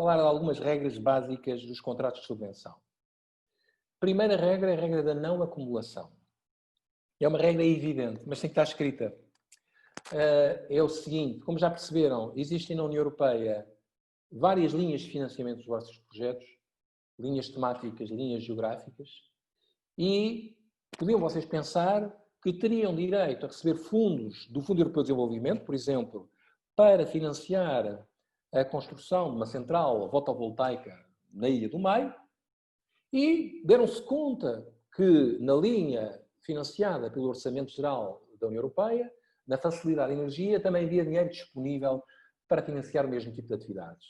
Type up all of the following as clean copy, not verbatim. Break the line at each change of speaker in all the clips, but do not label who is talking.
falar de algumas regras básicas dos contratos de subvenção. Primeira regra é a regra da não acumulação. É uma regra evidente, mas tem que estar escrita. É o seguinte, como já perceberam, existem na União Europeia várias linhas de financiamento dos vossos projetos, linhas temáticas, linhas geográficas, e podiam vocês pensar que teriam direito a receber fundos do Fundo Europeu de Desenvolvimento, por exemplo, para financiar a construção de uma central fotovoltaica na Ilha do Maio, e deram-se conta que na linha financiada pelo Orçamento Geral da União Europeia, na facilidade de energia, também havia dinheiro disponível para financiar o mesmo tipo de atividades.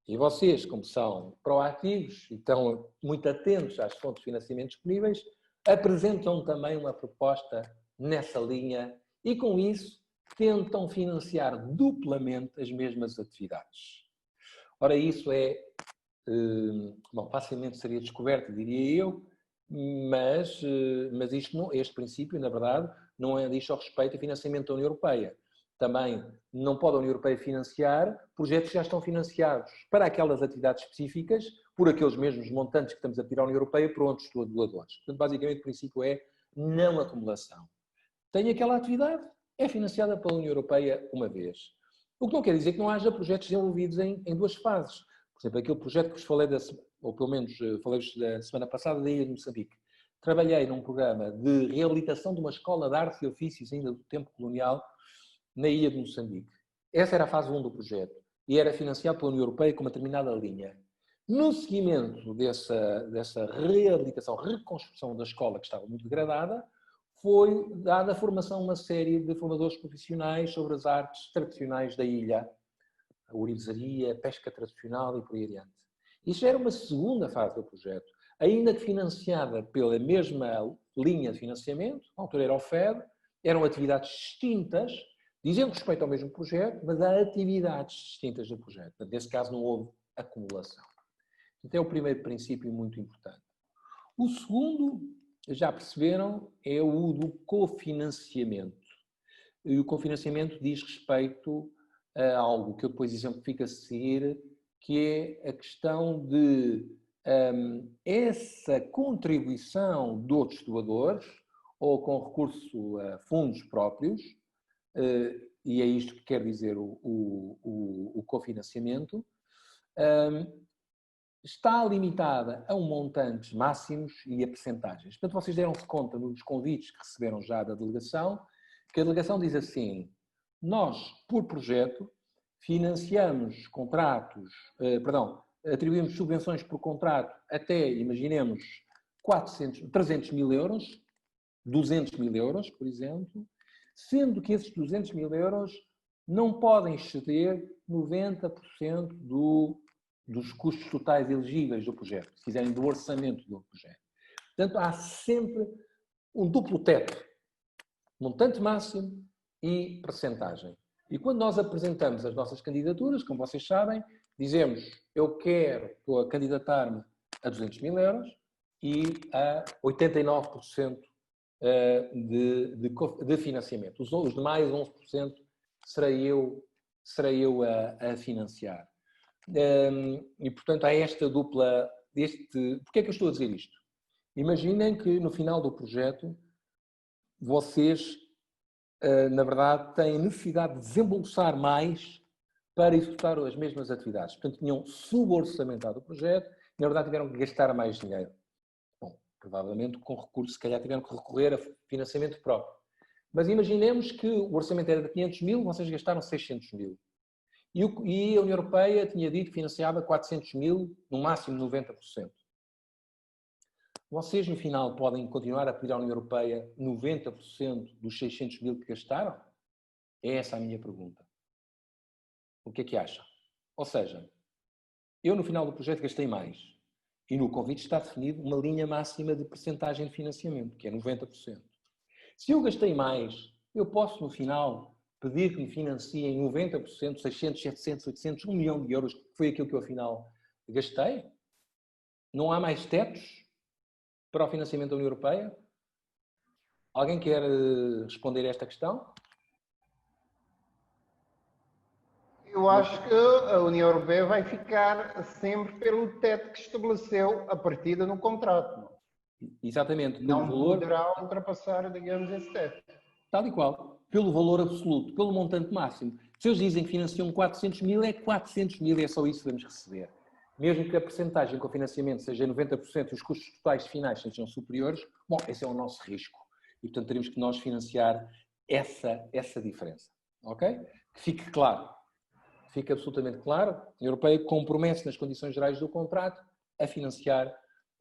E vocês, como são proativos e estão muito atentos às fontes de financiamento disponíveis, apresentam também uma proposta nessa linha e, com isso, tentam financiar duplamente as mesmas atividades. Ora, isso é, facilmente seria descoberto, diria eu, mas este princípio, na verdade, não diz só respeito ao financiamento da União Europeia. Também não pode a União Europeia financiar projetos que já estão financiados para aquelas atividades específicas, por aqueles mesmos montantes que estamos a pedir à União Europeia, por outros doadores. Portanto, basicamente, o princípio é não acumulação. Tem aquela atividade, é financiada pela União Europeia uma vez. O que não quer dizer que não haja projetos desenvolvidos em duas fases. Por exemplo, aquele projeto que vos falei, ou pelo menos falei-vos da semana passada, da Ilha de Moçambique. Trabalhei num programa de reabilitação de uma escola de artes e ofícios ainda do tempo colonial na Ilha de Moçambique. Essa era a fase 1 do projeto e era financiado pela União Europeia com uma determinada linha. No seguimento dessa reabilitação, reconstrução da escola que estava muito degradada, foi dada a formação a uma série de formadores profissionais sobre as artes tradicionais da ilha, a ourivesaria, a pesca tradicional e por aí adiante. Isso era uma segunda fase do projeto, ainda que financiada pela mesma linha de financiamento, na altura era o FED, eram atividades distintas, dizendo respeito ao mesmo projeto, mas há atividades distintas do projeto. Nesse caso não houve acumulação. Então é o primeiro princípio muito importante. O segundo, já perceberam, é o do cofinanciamento. E o cofinanciamento diz respeito a algo que eu depois exemplifico a seguir, que é a questão de essa contribuição de outros doadores, ou com recurso a fundos próprios, e é isto que quer dizer o cofinanciamento, está limitada a montantes máximos e a percentagens. Portanto, vocês deram-se conta nos convites que receberam já da delegação, que a delegação diz assim: nós, por projeto, financiamos contratos, atribuímos subvenções por contrato até, imaginemos, 300 mil euros, 200 mil euros, por exemplo, sendo que esses 200 mil euros não podem exceder 90% dos custos totais elegíveis do projeto, se fizerem do orçamento do projeto. Portanto, há sempre um duplo teto, montante máximo e percentagem. E quando nós apresentamos as nossas candidaturas, como vocês sabem, dizemos: estou a candidatar-me a 200 mil euros e a 89% de financiamento. Os demais 11% serei eu a financiar. E, portanto, há esta dupla... Porquê é que eu estou a dizer isto? Imaginem que no final do projeto vocês, na verdade, têm necessidade de desembolsar mais para executar as mesmas atividades. Portanto, tinham suborçamentado o projeto e, na verdade, tiveram que gastar mais dinheiro. Bom, provavelmente com recurso, se calhar tiveram que recorrer a financiamento próprio. Mas imaginemos que o orçamento era de 500 mil, vocês gastaram 600 mil. E a União Europeia tinha dito que financiava 400 mil, no máximo 90%. Vocês, no final, podem continuar a pedir à União Europeia 90% dos 600 mil que gastaram? É essa a minha pergunta. O que é que acham? Ou seja, eu no final do projeto gastei mais. E no convite está definido uma linha máxima de percentagem de financiamento, que é 90%. Se eu gastei mais, eu posso, no final, pedir que me financiem 90%, 600, 700, 800, 1 milhão de euros, que foi aquilo que eu, afinal, gastei? Não há mais tetos para o financiamento da União Europeia? Alguém quer responder a esta questão?
Eu eu acho que a União Europeia vai ficar sempre pelo teto que estabeleceu a partida no contrato.
Exatamente.
Não poderá ultrapassar, digamos, esse teto.
Tal e qual. Pelo valor absoluto, pelo montante máximo. Se eles dizem que financiam 400 mil, é 400 mil e é só isso que vamos receber. Mesmo que a percentagem com o financiamento seja 90% e os custos totais finais sejam superiores, bom, esse é o nosso risco. E, portanto, teremos que nós financiar essa diferença. Ok? Que fique claro. Fica absolutamente claro. A União Europeia compromete-se nas condições gerais do contrato a financiar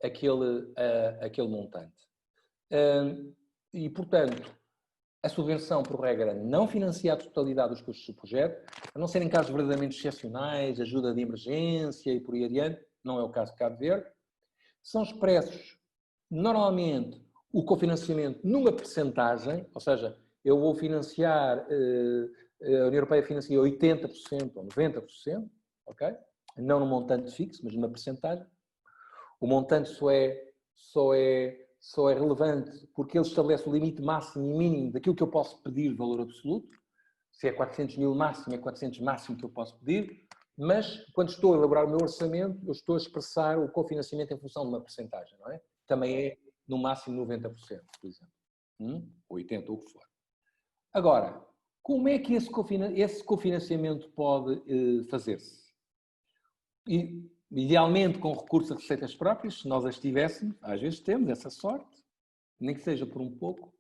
aquele montante. E, portanto, a subvenção, por regra, não financia a totalidade dos custos do projeto, a não ser em casos verdadeiramente excepcionais, ajuda de emergência e por aí adiante, não é o caso de Cabo Verde. São expressos, normalmente, o cofinanciamento numa percentagem, ou seja, eu vou financiar, a União Europeia financia 80% ou 90%, ok? Não num montante fixo, mas numa percentagem. O montante só é relevante porque ele estabelece o limite máximo e mínimo daquilo que eu posso pedir de valor absoluto. Se é 400 mil máximo, é 400 máximo que eu posso pedir. Mas, quando estou a elaborar o meu orçamento, eu estou a expressar o cofinanciamento em função de uma percentagem, não é? Também é, no máximo, 90%, por exemplo. 80% ou o que for. Agora, como é que esse cofinanciamento pode fazer-se? Idealmente com recurso a receitas próprias, se nós as tivéssemos, às vezes temos essa sorte, nem que seja por um pouco.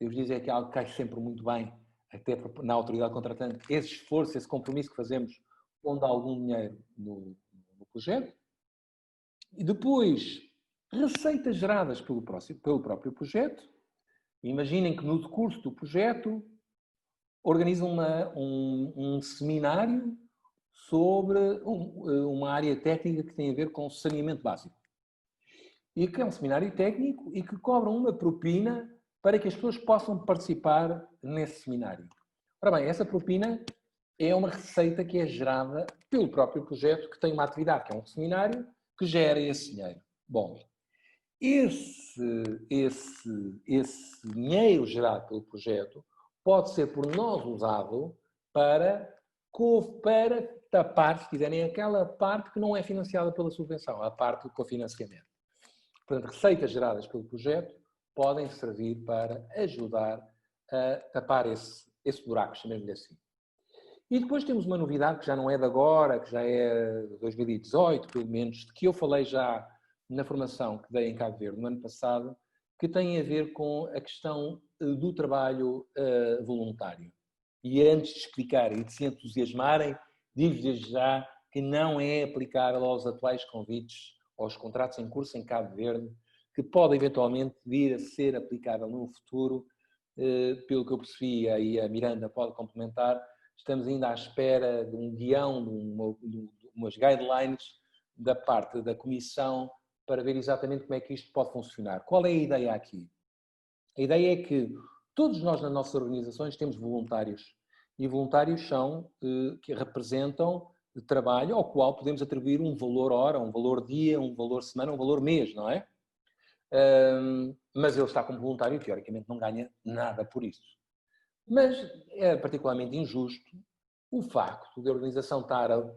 Eu vos dizer que é algo que cai sempre muito bem, até na autoridade contratante, esse esforço, esse compromisso que fazemos pondo algum dinheiro no projeto. E depois, receitas geradas pelo próprio projeto. Imaginem que no decurso do projeto organizam um seminário sobre uma área técnica que tem a ver com saneamento básico. E que é um seminário técnico e que cobram uma propina para que as pessoas possam participar nesse seminário. Ora bem, essa propina é uma receita que é gerada pelo próprio projeto, que tem uma atividade, que é um seminário, que gera esse dinheiro. Bom, esse dinheiro gerado pelo projeto pode ser por nós usado para tapar, se quiserem, aquela parte que não é financiada pela subvenção, a parte do cofinanciamento. Portanto, receitas geradas pelo projeto podem servir para ajudar a tapar esse buraco, chamemos-lhe assim. E depois temos uma novidade que já não é de agora, que já é de 2018, pelo menos, de que eu falei já na formação que dei em Cabo Verde no ano passado, que tem a ver com a questão do trabalho voluntário. E antes de explicar e de se entusiasmarem, digo desde já que não é aplicável aos atuais convites, aos contratos em curso em Cabo Verde, que pode eventualmente vir a ser aplicável no futuro, pelo que eu percebi, aí a Miranda pode complementar. Estamos ainda à espera de um guião, de umas guidelines da parte da Comissão para ver exatamente como é que isto pode funcionar. Qual é a ideia aqui? A ideia é que todos nós nas nossas organizações temos voluntários e voluntários são que representam trabalho ao qual podemos atribuir um valor hora, um valor dia, um valor semana, um valor mês, não é? Mas ele está como voluntário e teoricamente não ganha nada por isso. Mas é particularmente injusto o facto de a organização estar a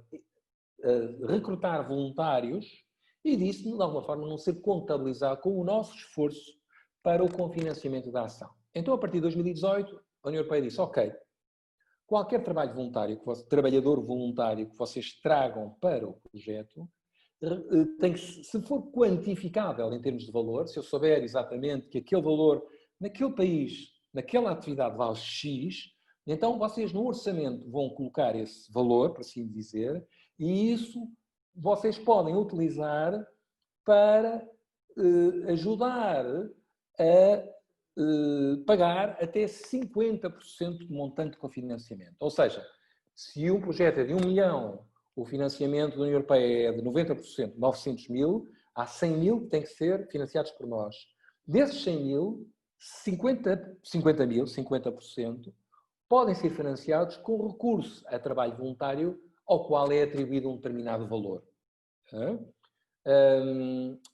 recrutar voluntários e disso, de alguma forma, não ser contabilizado com o nosso esforço para o cofinanciamento da ação. Então, a partir de 2018, a União Europeia disse, ok, qualquer trabalho voluntário, trabalhador voluntário que vocês tragam para o projeto, tem que, se for quantificável em termos de valor, se eu souber exatamente que aquele valor, naquele país, naquela atividade vale X, então vocês no orçamento vão colocar esse valor, por assim dizer, e isso vocês podem utilizar para ajudar a pagar até 50% do montante de cofinanciamento. Ou seja, se um projeto é de 1 milhão, o financiamento da União Europeia é de 90%, 900 mil, há 100 mil que têm que ser financiados por nós. Desses 100 mil, 50%, podem ser financiados com recurso a trabalho voluntário ao qual é atribuído um determinado valor.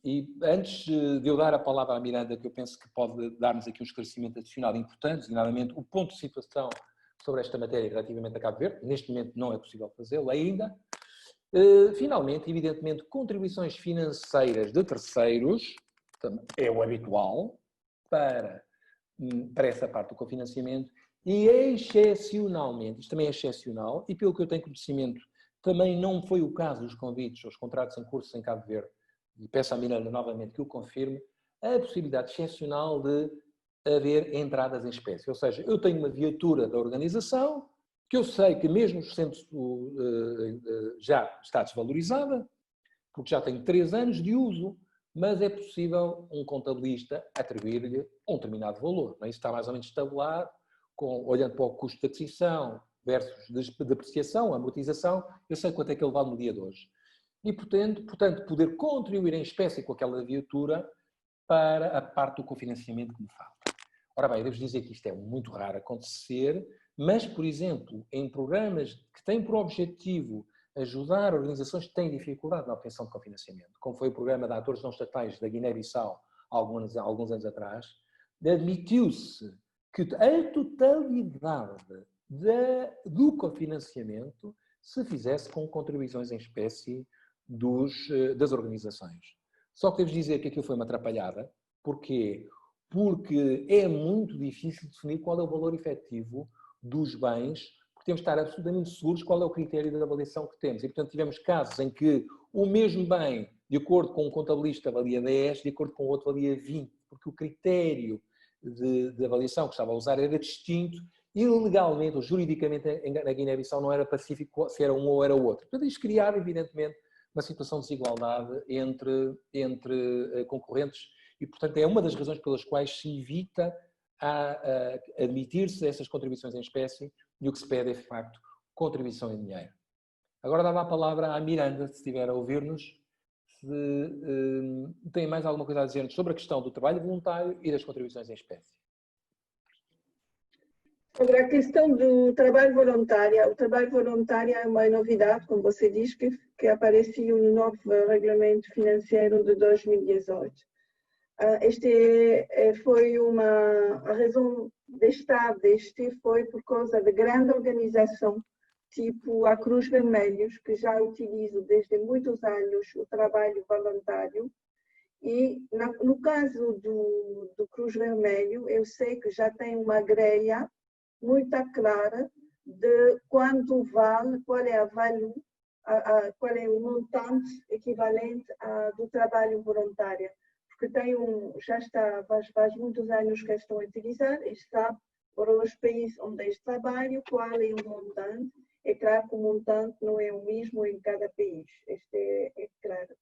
E antes de eu dar a palavra à Miranda, que eu penso que pode dar-nos aqui um esclarecimento adicional importante, designadamente o ponto de situação sobre esta matéria relativamente a Cabo Verde. Neste momento não é possível fazê-lo ainda. Finalmente, evidentemente, contribuições financeiras de terceiros, é o habitual para essa parte do cofinanciamento, e excepcionalmente, isto também é excepcional, e pelo que eu tenho conhecimento, também não foi o caso dos convites aos contratos em curso em Cabo Verde, e peço à Miranda novamente que o confirme, a possibilidade excepcional de haver entradas em espécie. Ou seja, eu tenho uma viatura da organização, que eu sei que mesmo sendo já está desvalorizada, porque já tenho 3 anos de uso, mas é possível um contabilista atribuir-lhe um determinado valor. Isso está mais ou menos tabulado, olhando para o custo de aquisição versus de depreciação, amortização, eu sei quanto é que ele vale no dia de hoje. E, portanto, poder contribuir em espécie com aquela viatura para a parte do cofinanciamento que me falta. Ora bem, devo dizer que isto é muito raro acontecer, mas, por exemplo, em programas que têm por objetivo ajudar organizações que têm dificuldade na obtenção de cofinanciamento, como foi o programa de atores não estatais da Guiné-Bissau há alguns anos atrás, admitiu-se que a totalidade do cofinanciamento se fizesse com contribuições em espécie das organizações. Só que devo dizer que aquilo foi uma atrapalhada. Porquê? Porque é muito difícil definir qual é o valor efetivo dos bens, porque temos de estar absolutamente seguros qual é o critério da avaliação que temos. E, portanto, tivemos casos em que o mesmo bem, de acordo com um contabilista, valia 10, de acordo com o outro, valia 20, porque o critério de avaliação que estava a usar era distinto e legalmente ou juridicamente na Guiné-Bissau não era pacífico se era um ou era o outro. Portanto, isto criava, evidentemente, uma situação de desigualdade entre concorrentes e, portanto, é uma das razões pelas quais se evita a admitir-se essas contribuições em espécie e o que se pede é, de facto, contribuição em dinheiro. Agora dava a palavra à Miranda, se estiver a ouvir-nos, se tem mais alguma coisa a dizer sobre a questão do trabalho voluntário e das contribuições em espécie.
Sobre a questão do trabalho voluntário, o trabalho voluntário é uma novidade, como você diz, que apareceu no novo regulamento financeiro de 2018. A razão de estar deste foi por causa da grande organização, tipo a Cruz Vermelhos, que já utiliza desde muitos anos o trabalho voluntário. E no caso do Cruz Vermelho, eu sei que já tem uma grelha muito clara de quanto vale, qual é qual é o montante equivalente do trabalho voluntário. Porque já está, faz muitos anos que estão a utilizar e sabe para os países onde este trabalho qual é o montante. É claro que o montante não é o mesmo em cada país, este é claro.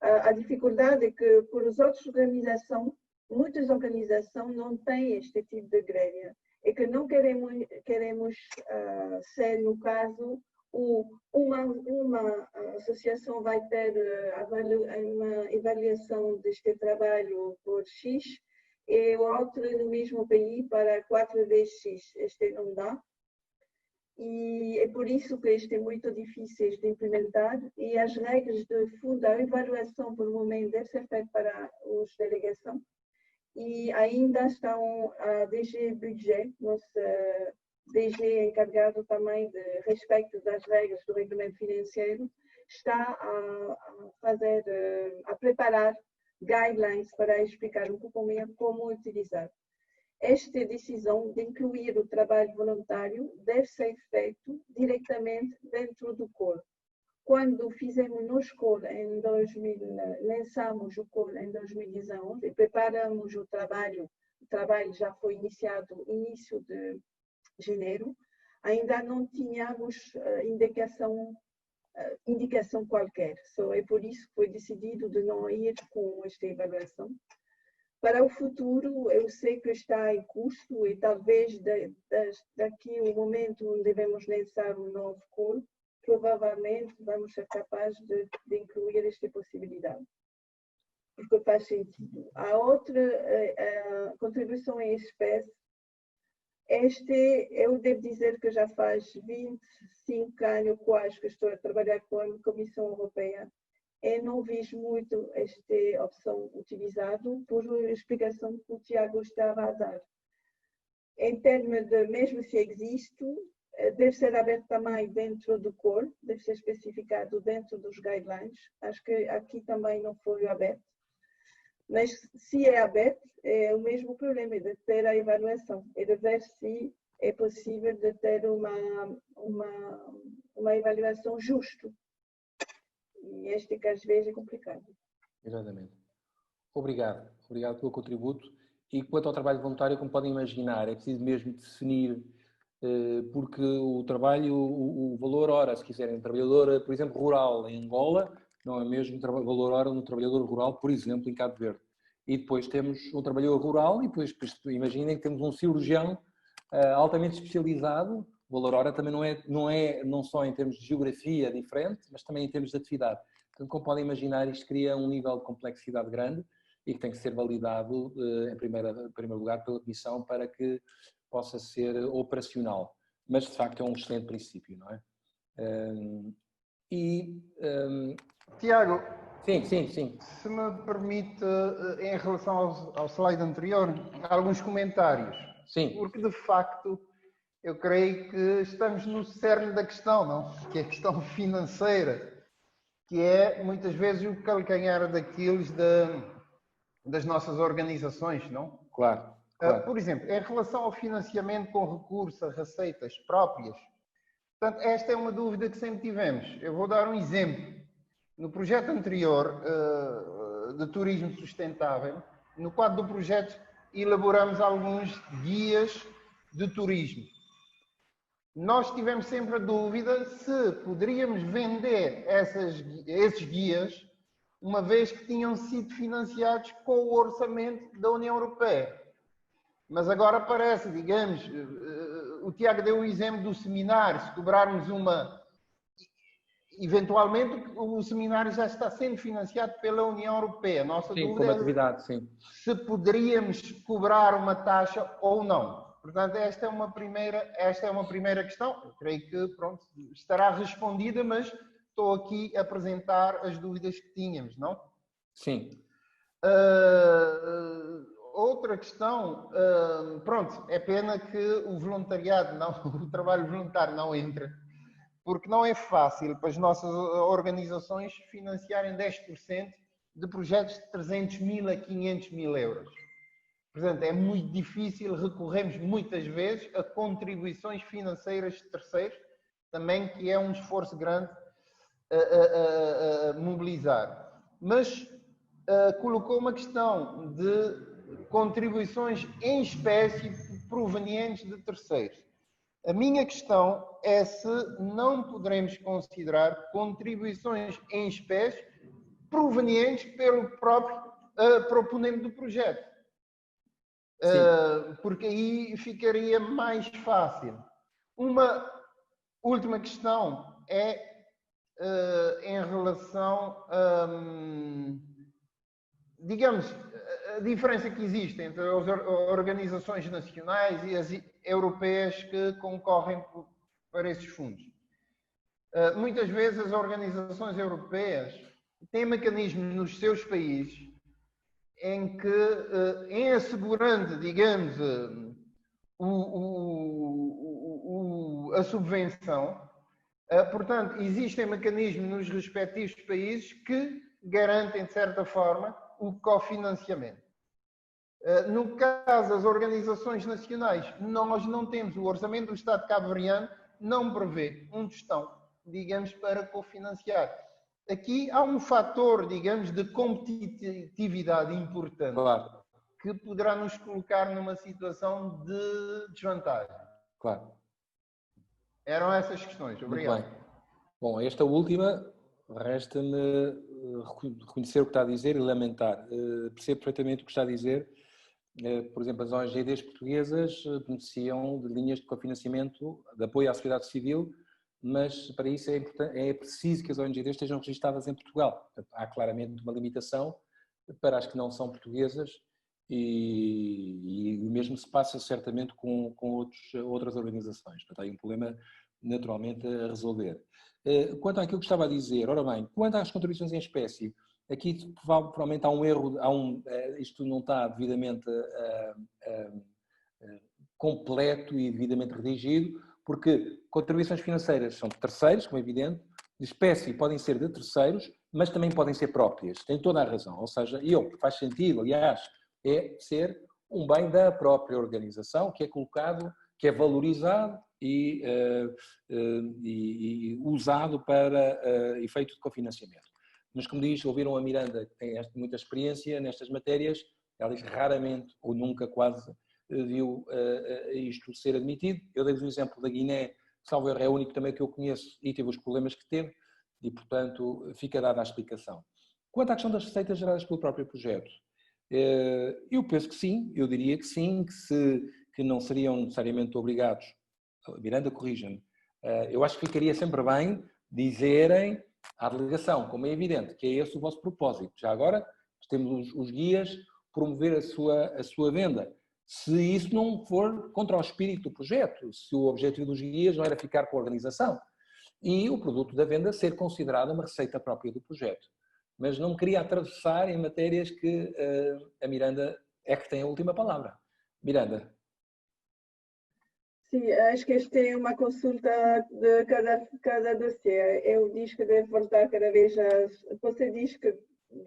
A dificuldade é que, por as outras organizações, muitas organizações não têm este tipo de grelha. É que não queremos ser, no caso, uma associação vai ter uma avaliação deste trabalho por X e outra no mesmo país para 4 vezes X. Este não dá. E é por isso que este é muito difícil de implementar e as regras de fundo, a avaliação por momento deve ser feita para os delegações e ainda estão a DG Budget, nossa DG encarregado também de respeito das regras do regulamento financeiro, está a preparar guidelines para explicar um pouco melhor como utilizar. Esta decisão de incluir o trabalho voluntário deve ser feito diretamente dentro do COR. Quando fizemos nos COR lançamos o COR em 2019 e preparamos o trabalho já foi iniciado início de janeiro, ainda não tínhamos indicação qualquer. É por isso que foi decidido de não ir com esta avaliação. Para o futuro, eu sei que está em custo e talvez daqui o momento onde devemos lançar um novo COR, provavelmente vamos ser capazes de incluir esta possibilidade. Porque faz sentido. A outra contribuição em espécie, eu devo dizer que já faz 25 anos quase que estou a trabalhar com a Comissão Europeia. Eu não vejo muito esta opção utilizada por explicação que o Tiago estava a dar. em termos de, mesmo se existe, deve ser aberto também dentro do core, deve ser especificado dentro dos guidelines. Acho que aqui também não foi aberto. Mas se é aberto, é o mesmo problema de ter a avaliação, é de ver se é possível de ter uma avaliação justa. E este que às vezes é complicado.
Exatamente. Obrigado. Obrigado pelo contributo. E quanto ao trabalho voluntário, como podem imaginar, é preciso mesmo definir, porque o trabalho, o valor hora, se quiserem, um trabalhador, por exemplo, rural em Angola, não é mesmo valor hora um trabalhador rural, por exemplo, em Cabo Verde. E depois temos um trabalhador rural e depois imaginem que temos um cirurgião altamente especializado. O valor hora também não só em termos de geografia diferente, mas também em termos de atividade. Portanto, como podem imaginar, isto cria um nível de complexidade grande e que tem que ser validado, em primeiro lugar, pela Comissão para que possa ser operacional. Mas, de facto, é um excelente princípio, não é?
Tiago,
sim.
Se me permite, em relação ao slide anterior, alguns comentários.
Sim.
Porque, de facto, eu creio que estamos no cerne da questão, não? Que é a questão financeira, que é, muitas vezes, o calcanhar daqueles das nossas organizações, não?
Claro.
Por exemplo, em relação ao financiamento com recurso a receitas próprias, portanto, esta é uma dúvida que sempre tivemos. Eu vou dar um exemplo. No projeto anterior de turismo sustentável, no quadro do projeto, elaboramos alguns guias de turismo. Nós tivemos sempre a dúvida se poderíamos vender esses guias, uma vez que tinham sido financiados com o orçamento da União Europeia. Mas agora parece, digamos, o Tiago deu o exemplo do seminário, se cobrarmos eventualmente o seminário já está sendo financiado pela União Europeia. Nossa dúvida
é
se poderíamos cobrar uma taxa ou não. Portanto, esta é uma primeira questão. Eu creio que pronto, estará respondida, mas estou aqui a apresentar as dúvidas que tínhamos, não?
Sim.
Outra questão, pronto, é pena que o voluntariado, o trabalho voluntário não entra, porque não é fácil para as nossas organizações financiarem 10% de projetos de 300 mil a 500 mil euros. Portanto, é muito difícil, recorremos muitas vezes a contribuições financeiras de terceiros, também que é um esforço grande a mobilizar. Mas colocou uma questão de contribuições em espécie provenientes de terceiros. A minha questão é se não poderemos considerar contribuições em espécie provenientes pelo próprio proponente do projeto. Porque aí ficaria mais fácil. Uma última questão é em relação digamos, a diferença que existe entre as organizações nacionais e as europeias que concorrem para esses fundos. Muitas vezes as organizações europeias têm mecanismos nos seus países em que, em assegurando, digamos, a subvenção, portanto, existem mecanismos nos respectivos países que garantem, de certa forma, o cofinanciamento. No caso das organizações nacionais, nós não temos, o orçamento do Estado cabo-verdiano não prevê um tostão, digamos, para cofinanciar. Aqui há um fator, digamos, de competitividade importante,
claro,
que poderá nos colocar numa situação de desvantagem.
Claro.
Eram essas questões. Obrigado.
Muito bem. Bom, esta última, resta-me reconhecer o que está a dizer e lamentar. Percebo perfeitamente o que está a dizer. Por exemplo, as ONGs portuguesas beneficiam de linhas de cofinanciamento, de apoio à sociedade civil, mas para isso é preciso que as ONGs estejam registradas em Portugal. Portanto, há claramente uma limitação para as que não são portuguesas e o mesmo se passa certamente com outras organizações. Portanto, há aí um problema naturalmente a resolver. Quanto àquilo que estava a dizer, ora bem, quanto às contribuições em espécie, aqui provavelmente há um erro, isto não está devidamente completo e devidamente redigido, porque contribuições financeiras são de terceiros, como é evidente, de espécie podem ser de terceiros, mas também podem ser próprias. Tem toda a razão. Ou seja, faz sentido, aliás, é ser um bem da própria organização que é colocado, que é valorizado e usado para efeito de cofinanciamento. Mas, como diz, ouviram a Miranda, que tem muita experiência nestas matérias, ela diz raramente ou nunca quase viu isto ser admitido. Eu dei-vos um exemplo da Guiné, salvo erro, é o único também que eu conheço e teve os problemas que teve e, portanto, fica dada a explicação. Quanto à questão das receitas geradas pelo próprio projeto, eu penso que sim, eu diria que sim, que não seriam necessariamente obrigados, Miranda, corrija-me, eu acho que ficaria sempre bem dizerem à delegação, como é evidente, que é esse o vosso propósito. Já agora, temos os guias, promover a sua venda. Se isso não for contra o espírito do projeto, se o objetivo dos guias não era ficar com a organização e o produto da venda ser considerado uma receita própria do projeto. Mas não me queria atravessar em matérias que a Miranda é que tem a última palavra. Miranda.
Sim, acho que esta é uma consulta de cada dossiê. Eu diz que deve voltar cada vez você diz que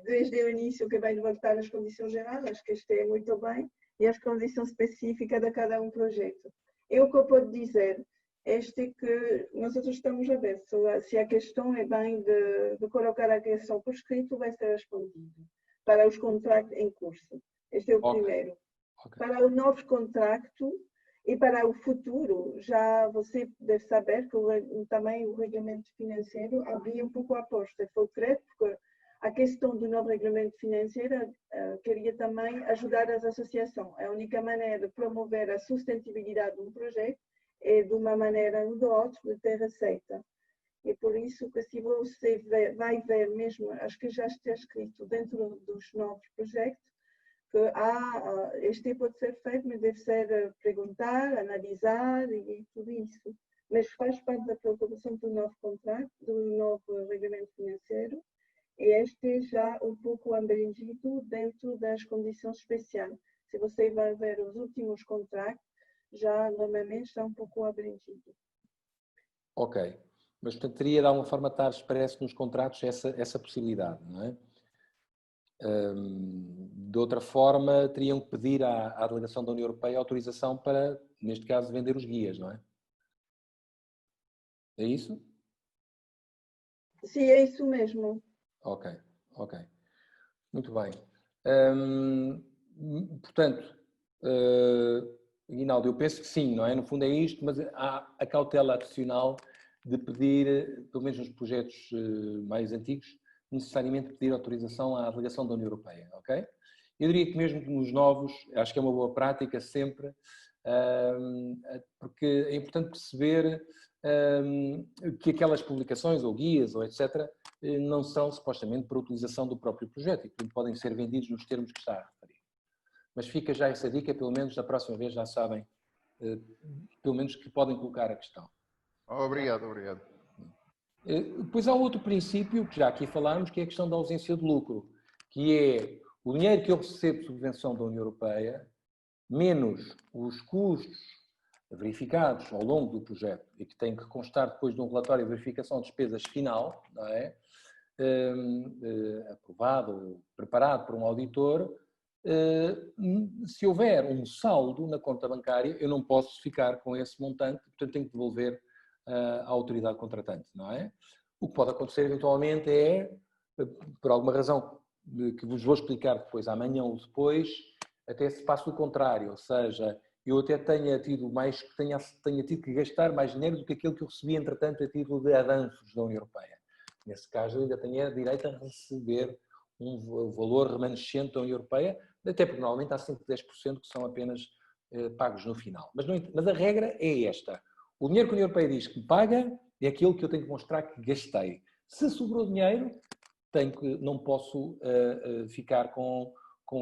desde o início que vai voltar às condições gerais, acho que isto é muito bem, e as condições específicas de cada projeto. Eu o que eu posso dizer é que nós estamos abertos. Se a questão é bem de colocar a questão por escrito, vai ser respondido para os contratos em curso. Este é o primeiro. Okay. Para o novo contrato e para o futuro, já você deve saber que também o regulamento financeiro abria um pouco a porta. Foi creio porque a questão do novo regulamento financeiro queria também ajudar as associações. A única maneira de promover a sustentabilidade de um projeto é de uma maneira ou de outra de ter receita. É por isso que se você vai ver mesmo, acho que já está escrito dentro dos novos projetos, que este pode ser feito, mas deve ser perguntar, analisar e tudo isso. Mas faz parte da preocupação do novo contrato, do novo regulamento financeiro, e este é já um pouco abrangido dentro das condições especiais. Se você vai ver os últimos contratos, já normalmente está um pouco abrangido.
Ok. Mas, portanto, teria de alguma forma estar expresso nos contratos essa possibilidade, não é? De outra forma, teriam que pedir à delegação da União Europeia autorização para, neste caso, vender os guias, não é? É isso?
Sim, é isso mesmo.
Ok. Muito bem. Portanto, Guinaldo, eu penso que sim, não é? No fundo é isto, mas há a cautela adicional de pedir, pelo menos nos projetos mais antigos, necessariamente pedir autorização à delegação da União Europeia, ok? Eu diria que mesmo nos novos, acho que é uma boa prática sempre, porque é importante perceber que aquelas publicações ou guias ou etc. não são supostamente para utilização do próprio projeto e que podem ser vendidos nos termos que está a referir. Mas fica já essa dica, pelo menos da próxima vez já sabem, pelo menos que podem colocar a questão.
Obrigado.
Depois há outro princípio, que já aqui falámos, que é a questão da ausência de lucro, que é o dinheiro que eu recebo de subvenção da União Europeia, menos os custos verificados ao longo do projeto e que tem que constar depois de um relatório de verificação de despesas final, não é? Aprovado, preparado por um auditor, se houver um saldo na conta bancária, eu não posso ficar com esse montante, portanto tenho que devolver à autoridade contratante, não é? O que pode acontecer eventualmente é, por alguma razão que vos vou explicar depois, amanhã ou depois, até se passa o contrário, ou seja, eu até tenha tido que gastar mais dinheiro do que aquilo que eu recebi, entretanto, a título de avanços da União Europeia. Nesse caso, eu ainda tenho direito a receber um valor remanescente da União Europeia, até porque normalmente há sempre 10% que são apenas pagos no final. Mas a regra é esta. O dinheiro que a União Europeia diz que me paga é aquilo que eu tenho que mostrar que gastei. Se sobrou dinheiro, não posso ficar com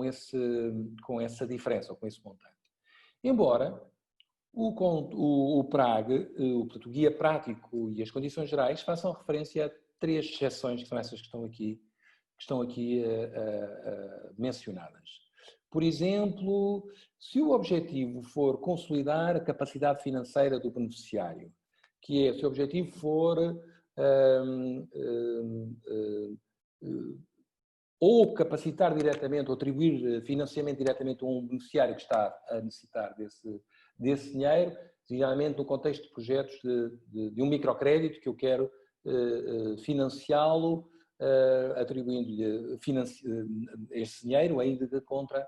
essa diferença, ou com esse montante. Embora o PRAG, portanto, o Guia Prático e as Condições Gerais façam referência a 3 exceções, que são essas que estão aqui mencionadas. Por exemplo, se o objetivo for consolidar a capacidade financeira do beneficiário, que é, se o objetivo for ou capacitar diretamente, ou atribuir financiamento diretamente a um beneficiário que está a necessitar desse dinheiro, geralmente no contexto de projetos de um microcrédito que eu quero financiá-lo, atribuindo-lhe esse dinheiro, ainda contra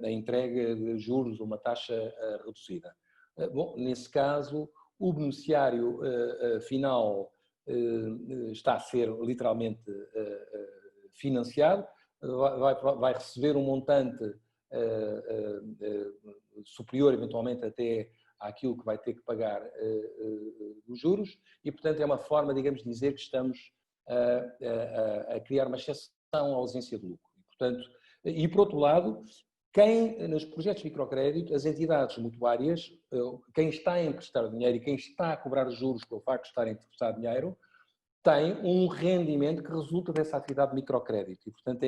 a entrega de juros ou uma taxa reduzida. Bom, nesse caso, o beneficiário final está a ser literalmente financiado, vai receber um montante superior, eventualmente, até àquilo que vai ter que pagar os juros, e, portanto, é uma forma, digamos, de dizer que estamos a criar uma exceção à ausência de lucro. E, por outro lado, nos projetos de microcrédito, as entidades mutuárias, quem está a emprestar dinheiro e quem está a cobrar juros pelo facto de estar a emprestar dinheiro, tem um rendimento que resulta dessa atividade de microcrédito. E, portanto,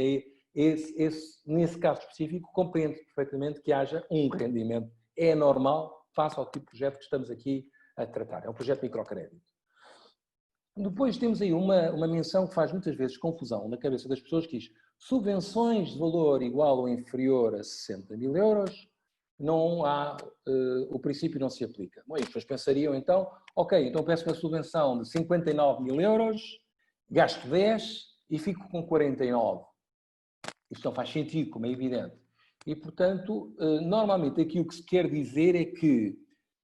nesse caso específico, compreende perfeitamente que haja um rendimento. É normal, face ao tipo de projeto que estamos aqui a tratar. É um projeto de microcrédito. Depois temos aí uma menção que faz muitas vezes confusão na cabeça das pessoas, que diz: subvenções de valor igual ou inferior a 60.000 euros, não há, o princípio não se aplica. Bom, e as pessoas pensariam então, ok, então peço uma subvenção de 59.000 euros, gasto 10 e fico com 49. Isto não faz sentido, como é evidente. E, portanto, normalmente aqui o que se quer dizer é que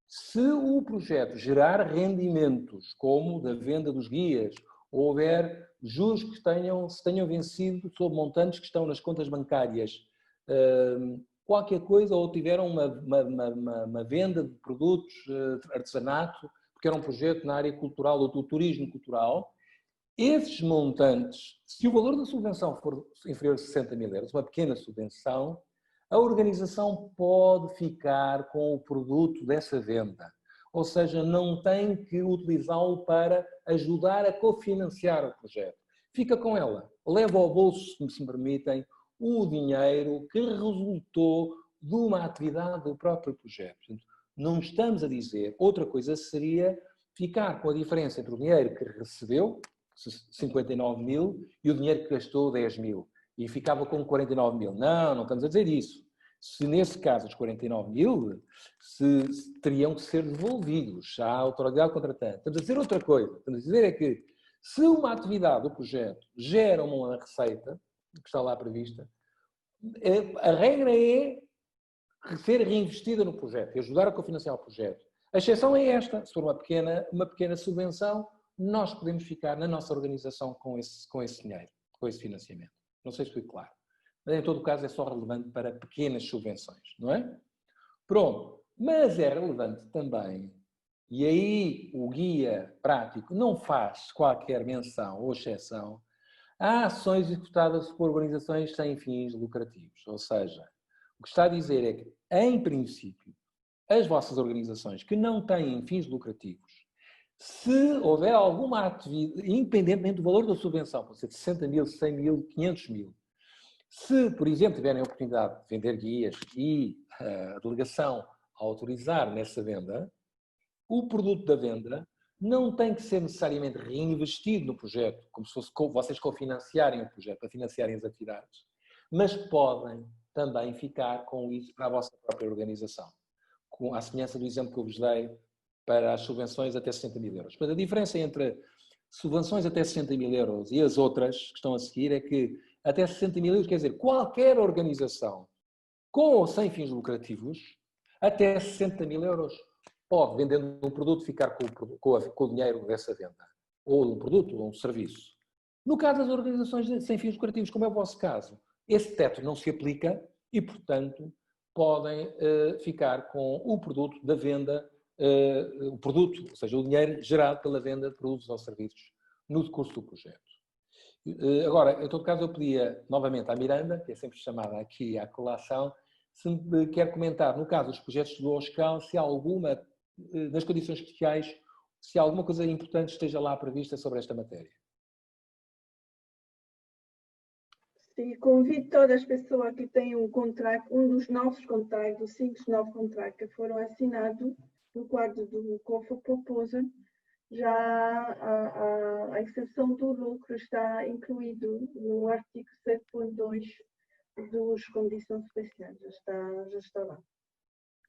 se o projeto gerar rendimentos, como da venda dos guias, ou houver juros que se tenham vencido sobre montantes que estão nas contas bancárias, qualquer coisa, ou tiveram uma venda de produtos de artesanato, porque era um projeto na área cultural ou do turismo cultural, esses montantes, se o valor da subvenção for inferior a 60.000 euros, uma pequena subvenção, a organização pode ficar com o produto dessa venda. Ou seja, não tem que utilizá-lo para ajudar a cofinanciar o projeto. Fica com ela. Leva ao bolso, se me permitem, o dinheiro que resultou de uma atividade do próprio projeto. Portanto, não estamos a dizer. Outra coisa seria ficar com a diferença entre o dinheiro que recebeu, 59.000, e o dinheiro que gastou, 10.000. E ficava com 49.000. Não estamos a dizer isso. Se nesse caso os 49.000 teriam que ser devolvidos à autoridade contratante. Estamos a dizer outra coisa. Estamos a dizer é que se uma atividade do projeto gera uma receita, que está lá prevista, a regra é ser reinvestida no projeto e ajudar a cofinanciar o projeto. A exceção é esta. Se for uma pequena subvenção, nós podemos ficar na nossa organização com esse dinheiro, com esse financiamento. Não sei se fui claro. Mas, em todo o caso, é só relevante para pequenas subvenções, não é? Pronto. Mas é relevante também, e aí o guia prático não faz qualquer menção ou exceção, a ações executadas por organizações sem fins lucrativos. Ou seja, o que está a dizer é que, em princípio, as vossas organizações que não têm fins lucrativos, se houver alguma atividade, independentemente do valor da subvenção, pode ser de 60.000, 100.000, 500.000, se, por exemplo, tiverem a oportunidade de vender guias e a delegação autorizar nessa venda, o produto da venda não tem que ser necessariamente reinvestido no projeto, como se fosse vocês cofinanciarem o projeto, para financiarem as atividades, mas podem também ficar com isso para a vossa própria organização, com a semelhança do exemplo que eu vos dei para as subvenções até 60.000 euros. Mas a diferença entre subvenções até 60.000 euros e as outras que estão a seguir é que até 60.000 euros, quer dizer, qualquer organização com ou sem fins lucrativos, até 60.000 euros, pode, vendendo um produto, ficar com o dinheiro dessa venda. Ou um produto, ou um serviço. No caso das organizações sem fins lucrativos, como é o vosso caso, esse teto não se aplica e, portanto, podem ficar com o produto da venda, o produto, ou seja, o dinheiro gerado pela venda de produtos ou serviços no decurso do projeto. Agora, em todo caso, eu pedia novamente à Miranda, que é sempre chamada aqui à colação, se me quer comentar, no caso dos projetos do OSCAL, se há alguma, nas condições especiais, se há alguma coisa importante esteja lá prevista sobre esta matéria.
Sim, convido todas as pessoas que têm um contrato, um dos novos contratos, os 5 novos contratos que foram assinados no quadro do Call for Proposal, já a exceção do lucro está incluído no artigo 7.2 dos condições especiais, já está lá.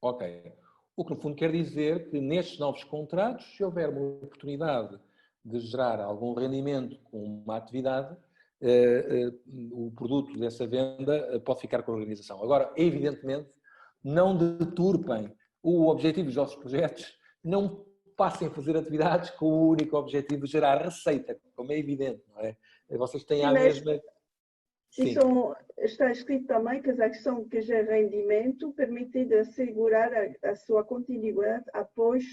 Ok. O que no fundo quer dizer que nestes novos contratos, se houver uma oportunidade de gerar algum rendimento com uma atividade, o produto dessa venda pode ficar com a organização. Agora, evidentemente, não deturpem o objetivo dos vossos projetos, não passem a fazer atividades com o único objetivo de gerar receita, como é evidente, não é? Vocês têm a mesma...
Sim. Está escrito também que a ação que gera rendimento permite assegurar a sua continuidade após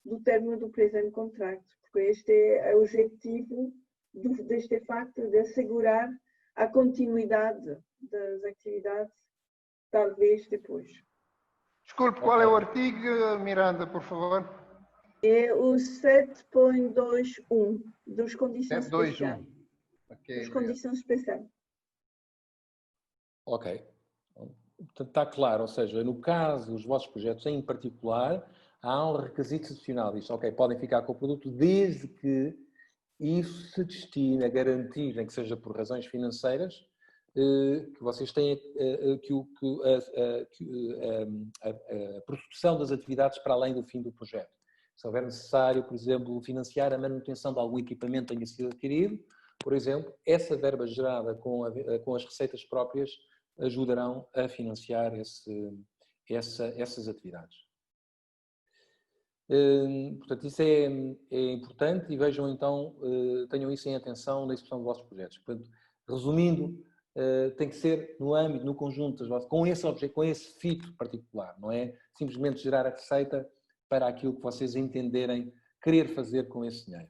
o término do presente contrato, porque este é o objetivo deste facto de assegurar a continuidade das atividades, talvez depois.
Desculpe, qual é o artigo, Miranda, por favor?
É o 7.21 dos condições especiais.
Okay,
dos condições especiais.
Ok. Portanto, está claro, ou seja, no caso dos vossos projetos em particular, há um requisito excepcional. Diz, ok, podem ficar com o produto desde que isso se destine a garantir, nem que seja por razões financeiras, que vocês têm a produção das atividades para além do fim do projeto. Se houver necessário, por exemplo, financiar a manutenção de algum equipamento que tenha sido adquirido, por exemplo, essa verba gerada com as receitas próprias ajudarão a financiar essas atividades. Portanto, isso é importante e vejam então, tenham isso em atenção na execução dos vossos projetos. Portanto, resumindo, tem que ser no âmbito, no conjunto das vossas, com esse objeto, com esse fito particular, não é simplesmente gerar a receita para aquilo que vocês entenderem querer fazer com esse dinheiro.